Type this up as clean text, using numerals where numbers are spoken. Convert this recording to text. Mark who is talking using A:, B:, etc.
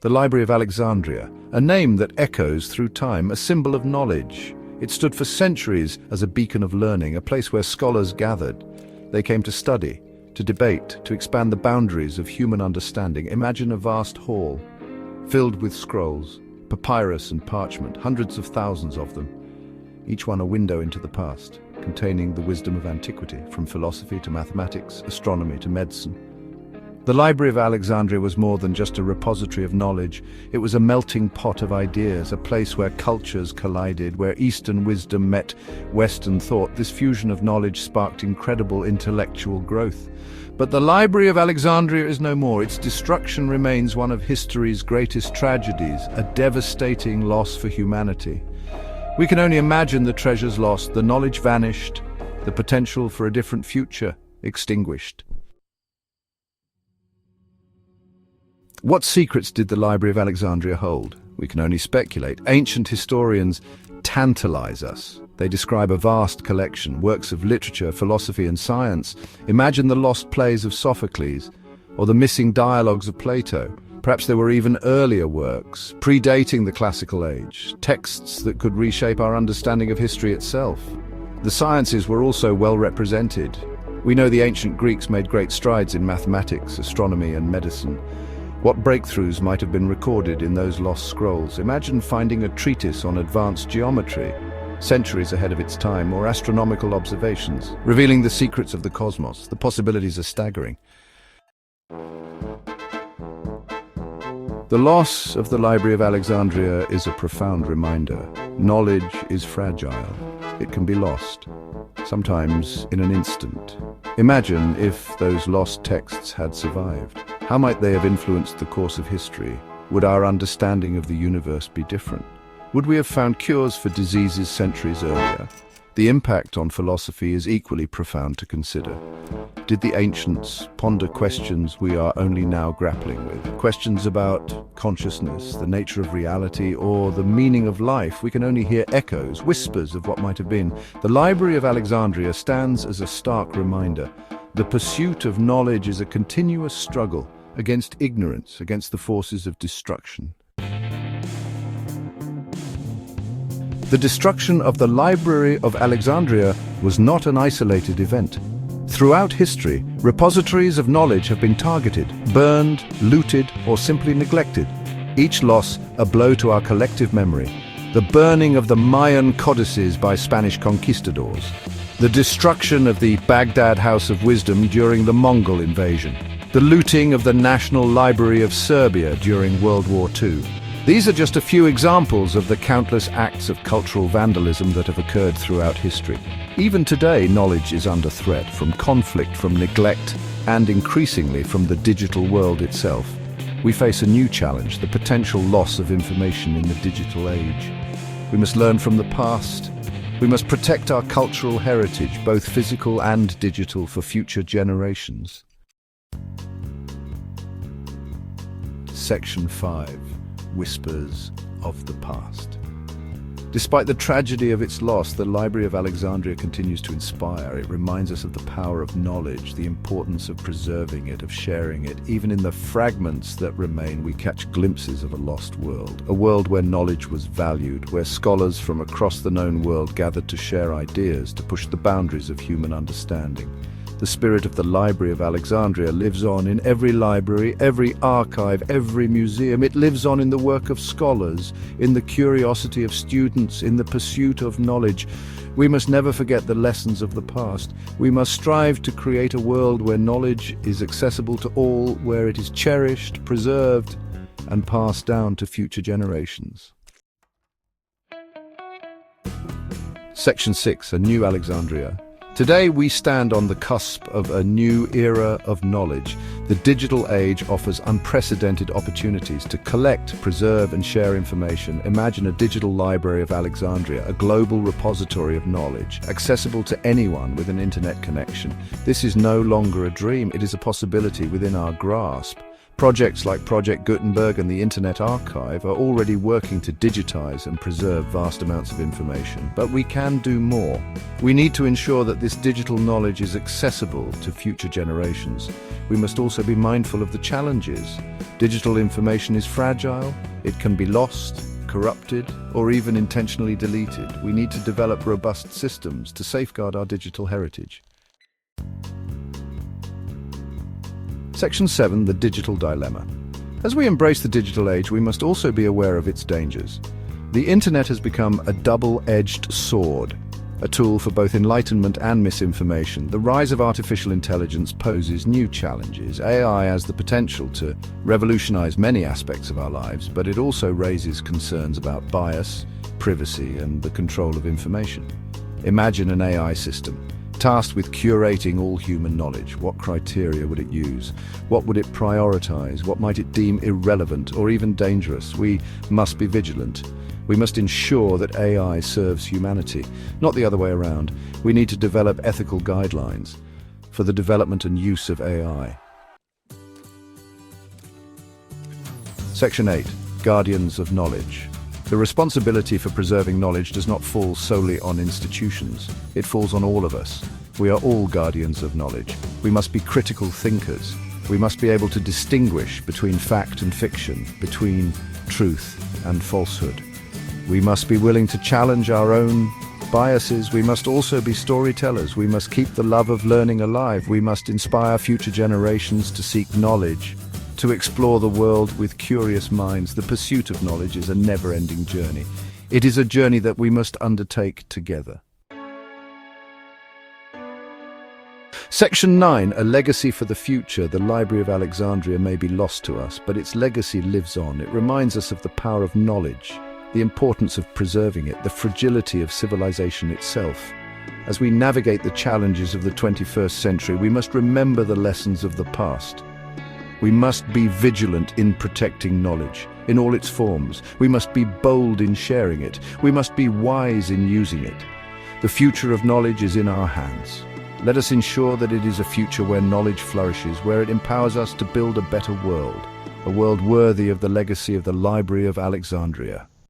A: The Library of Alexandria, a name that echoes through time, a symbol of knowledge. It stood for centuries as a beacon of learning, a place where scholars gathered. They came to study, to debate, to expand the boundaries of human understanding. Imagine a vast hall, filled with scrolls, papyrus and parchment, hundreds of thousands of them, each one a window into the past, containing the wisdom of antiquity, from philosophy to mathematics, astronomy to medicine. The Library of Alexandria was more than just a repository of knowledge. It was a melting pot of ideas, a place where cultures collided, where Eastern wisdom met Western thought. This fusion of knowledge sparked incredible intellectual growth. But the Library of Alexandria is no more. Its destruction remains one of history's greatest tragedies, a devastating loss for humanity. We can only imagine the treasures lost, the knowledge vanished, the potential for a different future extinguished. What secrets did the Library of Alexandria hold? We can only speculate. Ancient historians tantalize us. They describe a vast collection, works of literature, philosophy and science. Imagine the lost plays of Sophocles, or the missing dialogues of Plato. Perhaps there were even earlier works, predating the classical age, texts that could reshape our understanding of history itself. The sciences were also well represented. We know the ancient Greeks made great strides in mathematics, astronomy and medicine. What breakthroughs might have been recorded in those lost scrolls? Imagine finding a treatise on advanced geometry, centuries ahead of its time, or astronomical observations, revealing the secrets of the cosmos. The possibilities are staggering. The loss of the Library of Alexandria is a profound reminder. Knowledge is fragile. It can be lost, sometimes in an instant. Imagine if those lost texts had survived. How might they have influenced the course of history? Would our understanding of the universe be different? Would we have found cures for diseases centuries earlier? The impact on philosophy is equally profound to consider. Did the ancients ponder questions we are only now grappling with? Questions about consciousness, the nature of reality, or the meaning of life? We can only hear echoes, whispers of what might have been. The Library of Alexandria stands as a stark reminder. The pursuit of knowledge is a continuous struggle against ignorance, against the forces of destruction. The destruction of the Library of Alexandria was not an isolated event. Throughout history, repositories of knowledge have been targeted, burned, looted, or simply neglected. Each loss a blow to our collective memory. The burning of the Mayan codices by Spanish conquistadors. The destruction of the Baghdad House of Wisdom during the Mongol invasion. The looting of the National Library of Serbia during World War II. These are just a few examples of the countless acts of cultural vandalism that have occurred throughout history. Even today, knowledge is under threat from conflict, from neglect, and increasingly from the digital world itself. We face a new challenge, the potential loss of information in the digital age. We must learn from the past. We must protect our cultural heritage, both physical and digital, for future generations. Section 5. Whispers of the past. Despite the tragedy of its loss, the Library of Alexandria continues to inspire. It reminds us of the power of knowledge, the importance of preserving it, of sharing it. Even in the fragments that remain, we catch glimpses of a lost world. A world where knowledge was valued, where scholars from across the known world gathered to share ideas, to push the boundaries of human understanding. The spirit of the Library of Alexandria lives on in every library, every archive, every museum. It lives on in the work of scholars, in the curiosity of students, in the pursuit of knowledge. We must never forget the lessons of the past. We must strive to create a world where knowledge is accessible to all, where it is cherished, preserved, and passed down to future generations. Section 6. A New Alexandria. Today we stand on the cusp of a new era of knowledge. The digital age offers unprecedented opportunities to collect, preserve and share information. Imagine a digital library of Alexandria, a global repository of knowledge, accessible to anyone with an internet connection. This is no longer a dream, it is a possibility within our grasp. Projects like Project Gutenberg and the Internet Archive are already working to digitize and preserve vast amounts of information, but we can do more. We need to ensure that this digital knowledge is accessible to future generations. We must also be mindful of the challenges. Digital information is fragile, it can be lost, corrupted, or even intentionally deleted. We need to develop robust systems to safeguard our digital heritage. Section 7, the digital dilemma. As we embrace the digital age, we must also be aware of its dangers. The internet has become a double-edged sword, a tool for both enlightenment and misinformation. The rise of artificial intelligence poses new challenges. AI has the potential to revolutionize many aspects of our lives, but it also raises concerns about bias, privacy, and the control of information. Imagine an AI system tasked with curating all human knowledge. What criteria would it use? What would it prioritize? What might it deem irrelevant or even dangerous? We must be vigilant. We must ensure that AI serves humanity, not the other way around. We need to develop ethical guidelines for the development and use of AI. Section 8. Guardians of knowledge. The responsibility for preserving knowledge does not fall solely on institutions. It falls on all of us. We are all guardians of knowledge. We must be critical thinkers. We must be able to distinguish between fact and fiction, between truth and falsehood. We must be willing to challenge our own biases. We must also be storytellers. We must keep the love of learning alive. We must inspire future generations to seek knowledge, to explore the world with curious minds. The pursuit of knowledge is a never-ending journey. It is a journey that we must undertake together. Section 9, a legacy for the future. The Library of Alexandria may be lost to us, but its legacy lives on. It reminds us of the power of knowledge, the importance of preserving it, the fragility of civilization itself. As we navigate the challenges of the 21st century, we must remember the lessons of the past. We must be vigilant in protecting knowledge, in all its forms. We must be bold in sharing it. We must be wise in using it. The future of knowledge is in our hands. Let us ensure that it is a future where knowledge flourishes, where it empowers us to build a better world, a world worthy of the legacy of the Library of Alexandria.